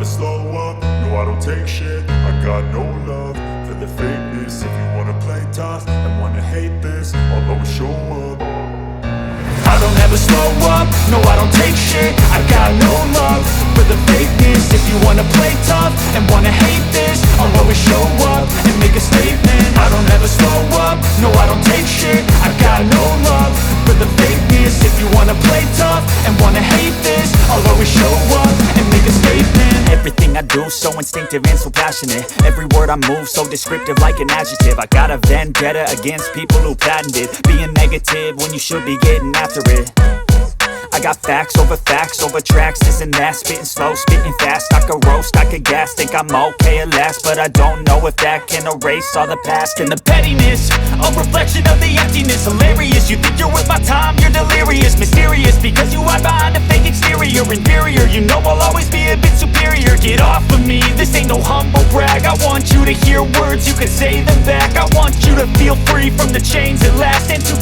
slow up, no I don't take shit. I got no love for the fakeness. If you wanna play tough and wanna hate this, I'll always show up. I don't ever slow up, no I don't take shit. I got no love for the fakeness. If you wanna play tough and wanna hate this, I'll always show up and make a statement. I don't ever slow up, no I don't take shit. I got no love for the fakeness. If you wanna play tough and wanna hate this, I'll always show up and make a statement. Everything I do so instinctive and so passionate. Every word I move so descriptive like an adjective. I got a vendetta against people who patented being negative when you should be getting after it. I got facts over tracks, this and that. Spitting slow, spitting fast, I could roast, I could gas. Think I'm okay at last, but I don't know if that can erase all the past. And the pettiness, a reflection of the emptiness. Hilarious, you think you're worth my time, you're delirious. Mysterious, because you hide behind a fake exterior. Inferior, you know I'll always be a bit superior. Get off of me, this ain't no humble brag. I want you to hear words, you can say them back. I want you to feel free from the chains that last, and to